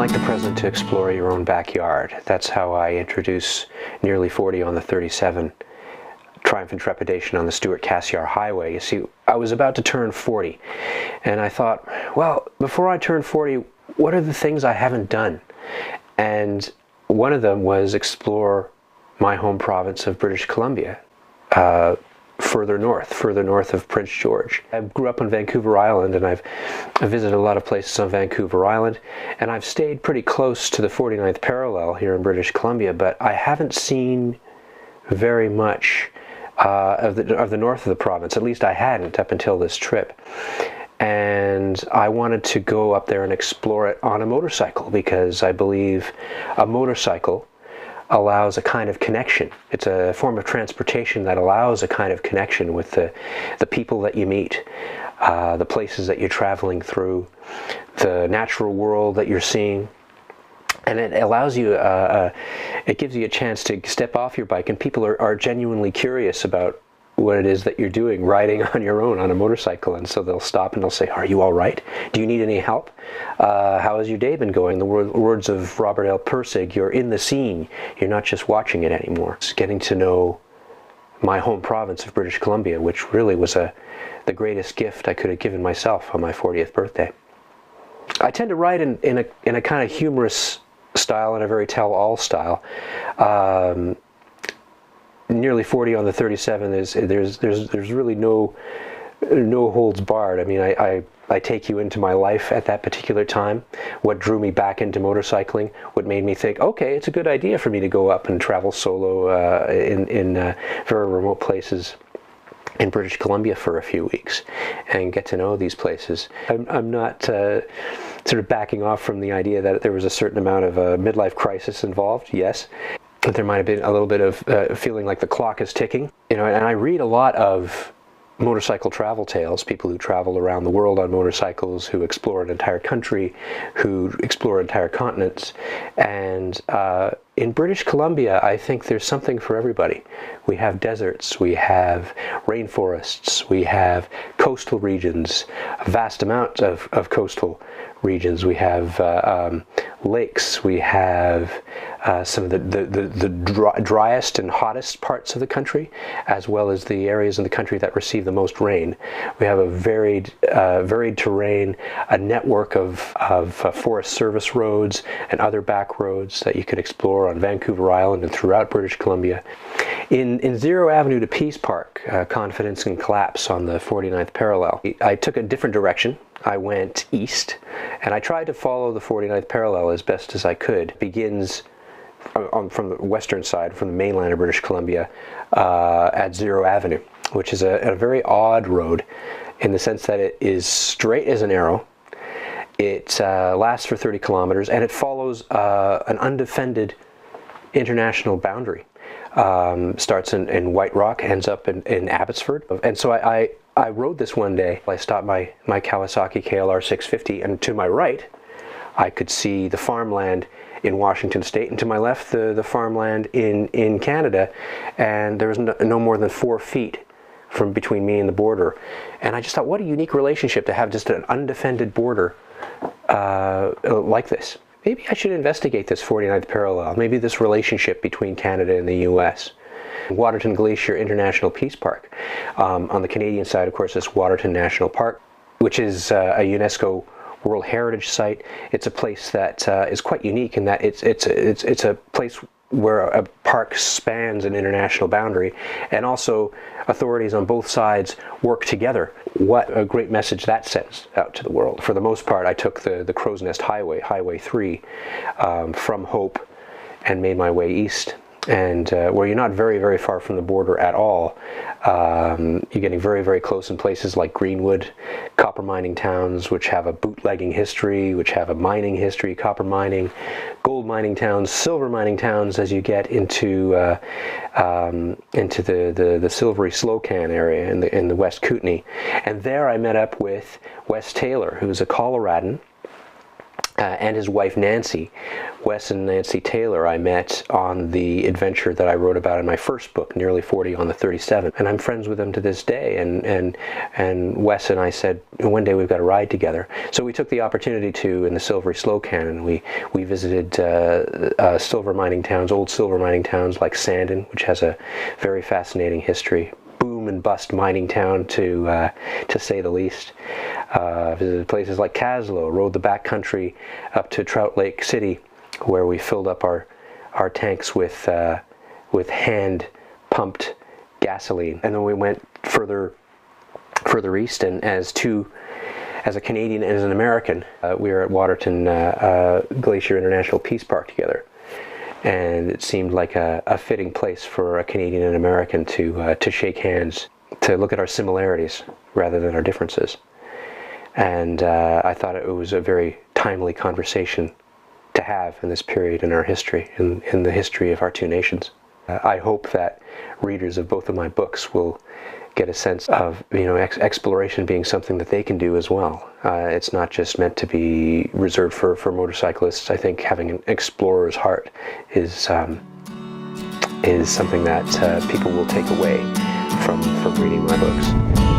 like the present to explore your own backyard. That's how I introduce Nearly 40 on the 37, Triumph and Trepidation on the Stuart-Cassiar Highway. You see, I was about to turn 40, and I thought, well, before I turn 40, what are the things I haven't done? And one of them was explore my home province of British Columbia, further north of Prince George. I grew up on Vancouver Island, and I've visited a lot of places on Vancouver Island, and I've stayed pretty close to the 49th parallel here in British Columbia, but I haven't seen very much of the north of the province. At least I hadn't up until this trip. And I wanted to go up there and explore it on a motorcycle, because I believe a motorcycle allows a kind of connection. It's a form of transportation that allows a kind of connection with the people that you meet, the places that you're traveling through, the natural world that you're seeing. And it allows you, it gives you a chance to step off your bike, and people are genuinely curious about what it is that you're doing, riding on your own on a motorcycle. And so they'll stop and they'll say, "Are you all right? Do you need any help? How has your day been going?" The words of Robert L. Persig, you're in the scene, you're not just watching it anymore. It's getting to know my home province of British Columbia, which really was the greatest gift I could have given myself on my 40th birthday. I tend to ride in a kind of humorous style and a very tell-all style. Nearly 40 on the 37, there's really no holds barred. I mean, I take you into my life at that particular time, what drew me back into motorcycling, what made me think, okay, it's a good idea for me to go up and travel solo in very remote places in British Columbia for a few weeks and get to know these places. I'm not sort of backing off from the idea that there was a certain amount of a midlife crisis involved, yes. But there might have been a little bit of feeling like the clock is ticking. You know, and I read a lot of motorcycle travel tales, people who travel around the world on motorcycles, who explore an entire country, who explore entire continents. And in British Columbia, I think there's something for everybody. We have deserts, we have rainforests, we have coastal regions, a vast amount of coastal regions. We have lakes, we have some of the driest and hottest parts of the country, as well as the areas in the country that receive the most rain. We have a varied terrain, a network of Forest Service roads and other back roads that you could explore on Vancouver Island and throughout British Columbia. In Zero Avenue to Peace Park, Confidence and Collapse on the 49th parallel, I took a different direction. I went east, and I tried to follow the 49th parallel as best as I could. It begins from the western side, from the mainland of British Columbia, at Zero Avenue, which is a very odd road in the sense that it is straight as an arrow. It lasts for 30 kilometers, and it follows an undefended international boundary. Starts in White Rock, ends up in Abbotsford. And so I rode this one day. I stopped my Kawasaki KLR 650, and to my right, I could see the farmland in Washington State, and to my left, the farmland in Canada, and there was no more than 4 feet from between me and the border. And I just thought, what a unique relationship to have just an undefended border like this. Maybe I should investigate this 49th parallel, maybe this relationship between Canada and the US. Waterton Glacier International Peace Park. On the Canadian side, of course, is Waterton National Park, which is a UNESCO World Heritage Site. It's a place that is quite unique in that it's a place where a park spans an international boundary, and also authorities on both sides work together. What a great message that sends out to the world. For the most part, I took the Crow's Nest Highway, Highway 3, from Hope, and made my way east. And where you're not very, very far from the border at all. You're getting very, very close in places like Greenwood, copper mining towns which have a bootlegging history, which have a mining history, copper mining, gold mining towns, silver mining towns, as you get into the Silvery Slocan area in the West Kootenay. And there I met up with Wes Taylor, who's a Coloradan, and his wife Nancy. Wes and Nancy Taylor I met on the adventure that I wrote about in my first book, Nearly 40 on the 37, and I'm friends with them to this day. And Wes and I said, one day we've got to ride together. So we took the opportunity to, in the Silvery Slow Canyon, we visited silver mining towns, old silver mining towns like Sandon, which has a very fascinating history. Boom and bust mining town, to say the least. Visited places like Caslow, rode the backcountry up to Trout Lake City, where we filled up our tanks with hand pumped gasoline, and then we went further east. And as a Canadian and as an American, we were at Waterton Glacier International Peace Park together. And it seemed like a fitting place for a Canadian and American to shake hands, to look at our similarities rather than our differences. And I thought it was a very timely conversation to have in this period in our history, in the history of our two nations. I hope that readers of both of my books will get a sense of, exploration being something that they can do as well. It's not just meant to be reserved for motorcyclists. I think having an explorer's heart is something that people will take away from reading my books.